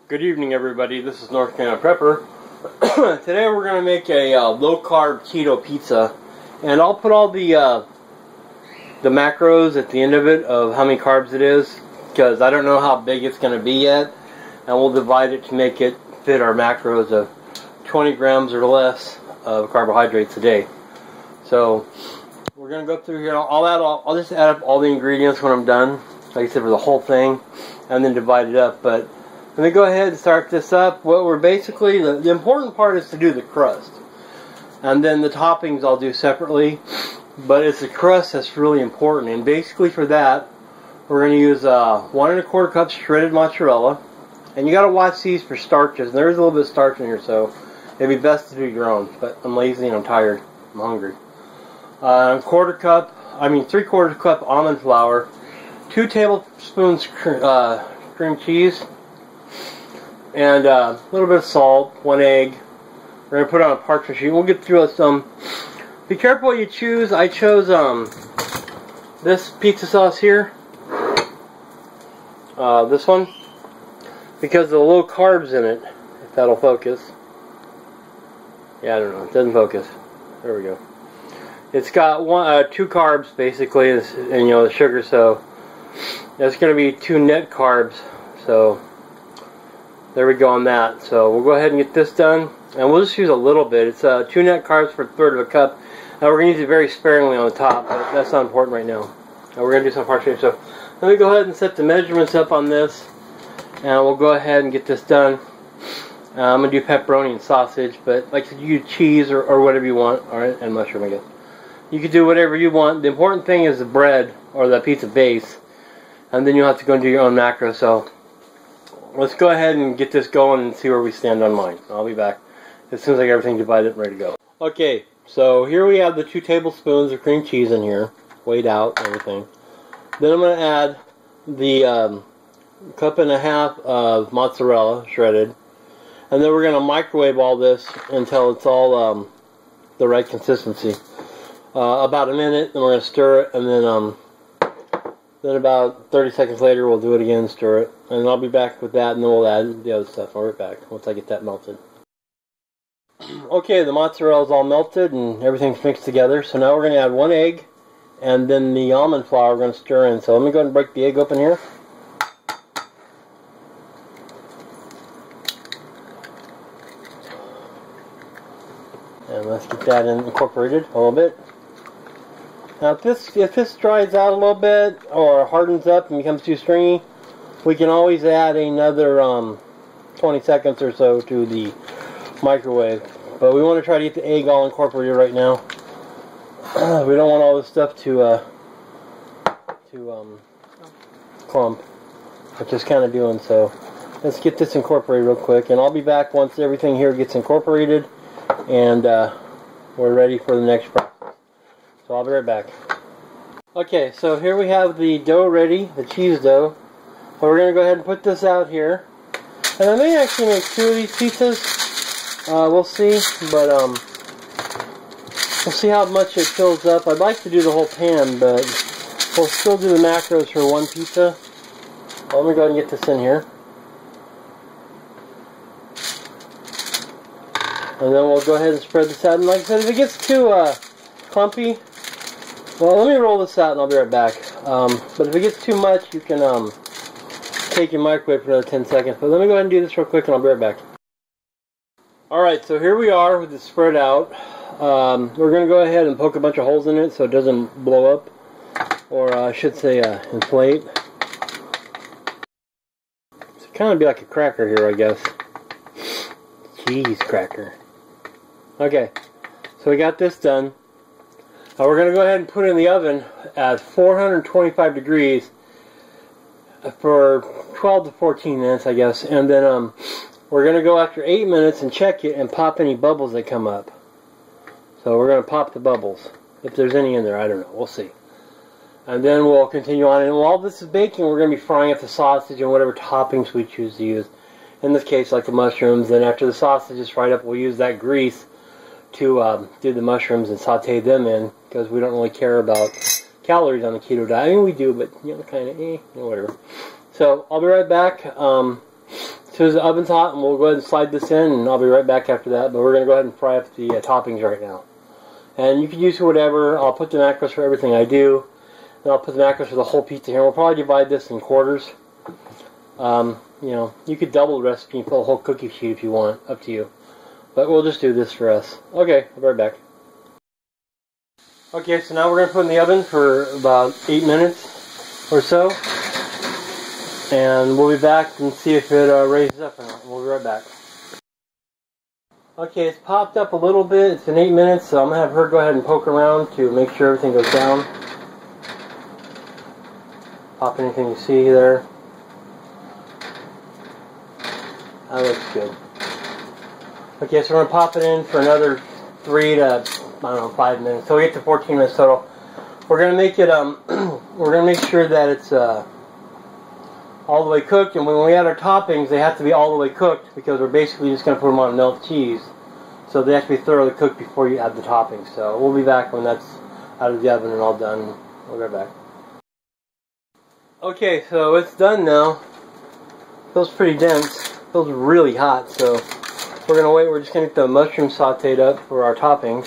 Good evening, everybody. This is North Carolina Prepper. Today we're going to make a low-carb keto pizza, and I'll put all the macros at the end of it of how many carbs it is, because I don't know how big it's going to be yet, and we'll divide it to make it fit our macros of 20 grams or less of carbohydrates a day. So we're going to go through here. I'll just add up all the ingredients when I'm done, like I said, for the whole thing, and then divide it up. But let me go ahead and start this up. What we're basically, the important part is to do the crust. And then the toppings I'll do separately. But it's the crust that's really important. And basically for that, we're going to use 1 1/4 cups shredded mozzarella. And you got to watch these for starches. And there is a little bit of starch in here, so it'd be best to do your own. But I'm lazy and I'm tired. I'm hungry. 3/4 cup almond flour. 2 tablespoons cream cheese. And a little bit of salt, 1 egg. We're going to put on a parchment sheet. We'll get through some. Be careful what you choose. I chose this pizza sauce here. This one. Because of the low carbs in it. If that'll focus. Yeah, I don't know. It doesn't focus. There we go. It's got 2 carbs basically, and the sugar. So that's going to be 2 net carbs. So there we go on that. So we'll go ahead and get this done. And we'll just use a little bit. It's 2 net carbs for 1/3 of a cup. Now we're going to use it very sparingly on the top, but that's not important right now. And we're going to do some partial. So let me go ahead and set the measurements up on this. And we'll go ahead and get this done. I'm going to do pepperoni and sausage, but like you do cheese or whatever you want. Alright, and mushroom, I guess. You can do whatever you want. The important thing is the bread or the pizza base. And then you'll have to go and do your own macros. So let's go ahead and get this going and see where we stand on mine. I'll be back as soon as I get everything divided and ready to go. Okay, so here we have the 2 tablespoons of cream cheese in here, weighed out and everything. Then I'm going to add the 1.5 cups of mozzarella, shredded. And then we're going to microwave all this until it's all the right consistency. About a minute, then we're going to stir it, and then about 30 seconds later, we'll do it again, stir it. And I'll be back with that, and then we'll add the other stuff. I'll be back once I get that melted. Okay, the mozzarella is all melted, and everything's mixed together. So now we're going to add 1 egg, and then the almond flour we're going to stir in. So let me go ahead and break the egg open here. And let's get that incorporated a little bit. Now if this dries out a little bit or hardens up and becomes too stringy, we can always add another 20 seconds or so to the microwave. But we want to try to get the egg all incorporated right now. We don't want all this stuff to clump, which is kind of doing. So let's get this incorporated real quick, and I'll be back once everything here gets incorporated and we're ready for the next process. So I'll be right back. Okay, so here we have the dough ready, the cheese dough. So we're going to go ahead and put this out here. And I may actually make 2 of these pizzas. We'll see, but we'll see how much it fills up. I'd like to do the whole pan, but we'll still do the macros for 1 pizza. Let me go ahead and get this in here. And then we'll go ahead and spread this out. And like I said, if it gets too clumpy, well, let me roll this out and I'll be right back. But if it gets too much, you can take your microwave for another 10 seconds. But let me go ahead and do this real quick and I'll be right back. Alright, so here we are with it spread out. We're going to go ahead and poke a bunch of holes in it so it doesn't blow up. Or I should say inflate. It's kind of be like a cracker here, I guess. Cheese cracker. Okay, so we got this done. Now we're going to go ahead and put it in the oven at 425 degrees for 12 to 14 minutes, I guess. And then we're going to go after 8 minutes and check it and pop any bubbles that come up. So we're going to pop the bubbles. If there's any in there, I don't know. We'll see. And then we'll continue on. And while this is baking, we're going to be frying up the sausage and whatever toppings we choose to use. In this case, like the mushrooms. Then after the sausage is fried up, we'll use that grease to do the mushrooms and saute them in, because we don't really care about calories on the keto diet. I mean, we do, but kind of whatever. So I'll be right back. as soon as the oven's hot, and we'll go ahead and slide this in, and I'll be right back after that. But we're going to go ahead and fry up the toppings right now. And you can use whatever. I'll put the macros for everything I do. And I'll put the macros for the whole pizza here. We'll probably divide this in quarters. You know, you could double the recipe and put a whole cookie sheet if you want. Up to you. But we'll just do this for us. Okay, I'll be right back. Okay, so now we're going to put it in the oven for about 8 minutes or so. And we'll be back and see if it raises up or not. We'll be right back. Okay, it's popped up a little bit. It's been 8 minutes, so I'm going to have her go ahead and poke around to make sure everything goes down. Pop anything you see there. That looks good. Okay, so we're going to pop it in for another 3 to, I don't know, 5 minutes. So we get to 14 minutes total. We're going to make it, we're going to make sure that it's all the way cooked, and when we add our toppings, they have to be all the way cooked because we're basically just going to put them on melted cheese. So they have to be thoroughly cooked before you add the toppings. So we'll be back when that's out of the oven and all done. We'll be right back. Okay, so it's done now. Feels pretty dense. Feels really hot, so we're going to wait. We're just going to get the mushroom sauteed up for our toppings.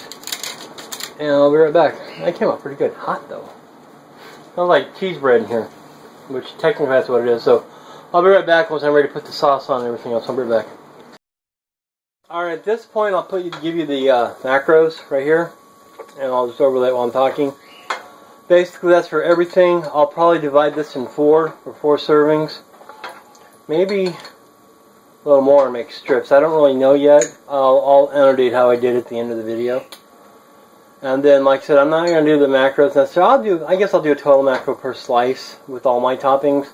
And I'll be right back. That came out pretty good. Hot, though. Smells like cheese bread in here, which technically that's what it is. So I'll be right back once I'm ready to put the sauce on and everything else. I'll be right back. Alright, at this point I'll give you the macros right here, and I'll just overlay it while I'm talking. Basically that's for everything. I'll probably divide this in 4 servings. Maybe a little more and make strips. I don't really know yet. I'll annotate how I did at the end of the video. And then, like I said, I'm not going to do the macros necessarily. I guess I'll do a total macro per slice with all my toppings.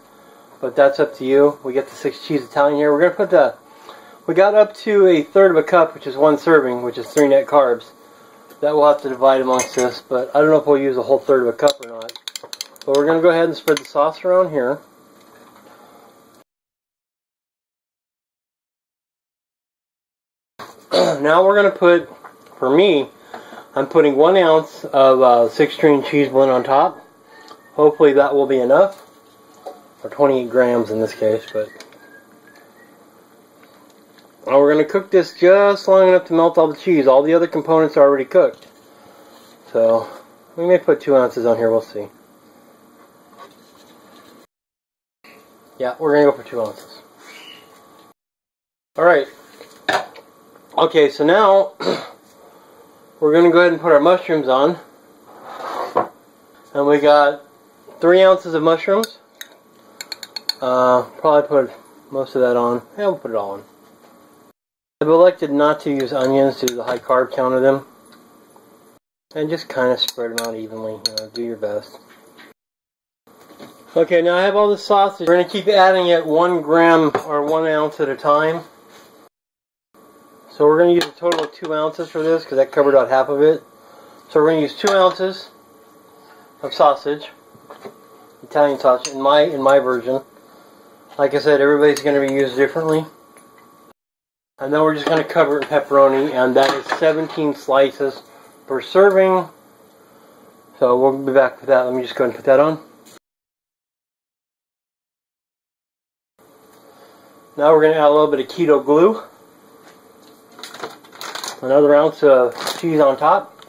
But that's up to you. We get the 6 cheese Italian here. We're going to put we got up to 1/3 of a cup, which is 1 serving, which is 3 net carbs. That we'll have to divide amongst this. But I don't know if we'll use a whole 1/3 of a cup or not. But we're going to go ahead and spread the sauce around here. Now we're going to put, for me, I'm putting 1 ounce of 6-string cheese blend on top. Hopefully that will be enough. Or 28 grams in this case, but... Well, we're going to cook this just long enough to melt all the cheese. All the other components are already cooked. So, we may put 2 ounces on here, we'll see. Yeah, we're going to go for 2 ounces. Alright. Okay, so now... we're going to go ahead and put our mushrooms on. And we got 3 ounces of mushrooms. Probably put most of that on. Yeah, we'll put it all on. I've elected not to use onions due to the high carb count of them. And just kind of spread them out evenly. You know, do your best. Okay, now I have all the sausage. We're going to keep adding it 1 gram or 1 ounce at a time. So we're going to use a total of 2 ounces for this because that covered out half of it. So we're going to use 2 ounces of sausage, Italian sausage, in my version. Like I said, everybody's going to be used differently. And then we're just going to cover it in pepperoni, and that is 17 slices per serving. So we'll be back with that. Let me just go ahead and put that on. Now we're going to add a little bit of keto glue. Another ounce of cheese on top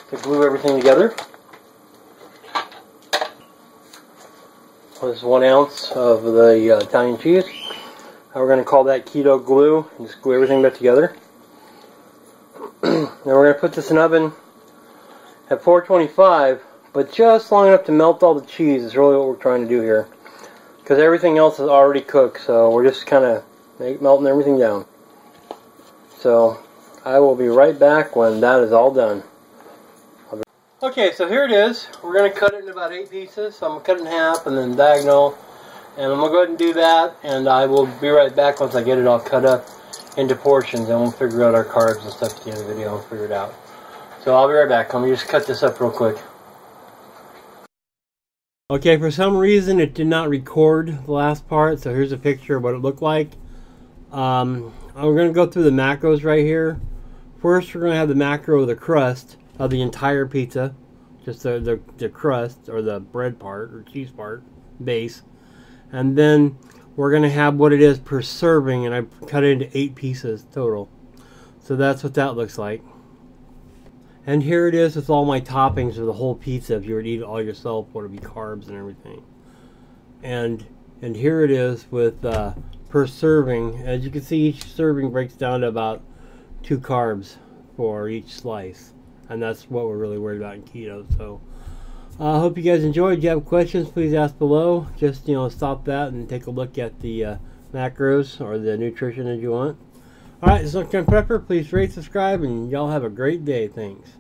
to glue everything together. This is 1 ounce of the Italian cheese. Now we're going to call that keto glue and just glue everything back together. Then we're going to put this in the oven at 425, but just long enough to melt all the cheese is really what we're trying to do here. Because everything else is already cooked, so we're just kind of melting everything down. So I will be right back when that is all done. Okay, so here it is. We're going to cut it in about 8 pieces. So I'm going to cut it in half and then diagonal. And I'm going to go ahead and do that. And I will be right back once I get it all cut up into portions. And we'll figure out our carbs and stuff at the end of the video and figure it out. So I'll be right back. Let me just cut this up real quick. Okay, for some reason it did not record the last part. So here's a picture of what it looked like. We're going to go through the macros right here. First, we're going to have the macro of the crust of the entire pizza. Just the crust, or the bread part, or cheese part, base. And then we're going to have what it is per serving, and I cut it into 8 pieces total. So that's what that looks like. And here it is with all my toppings of the whole pizza. If you were to eat it all yourself, what would be carbs and everything. And here it is with per serving. As you can see, each serving breaks down to about 2 carbs for each slice. And that's what we're really worried about in keto. So I hope you guys enjoyed. If you have questions, please ask below. Just, stop that and take a look at the macros or the nutrition that you want. Alright, this is Dr. Pepper. Please rate, subscribe, and y'all have a great day. Thanks.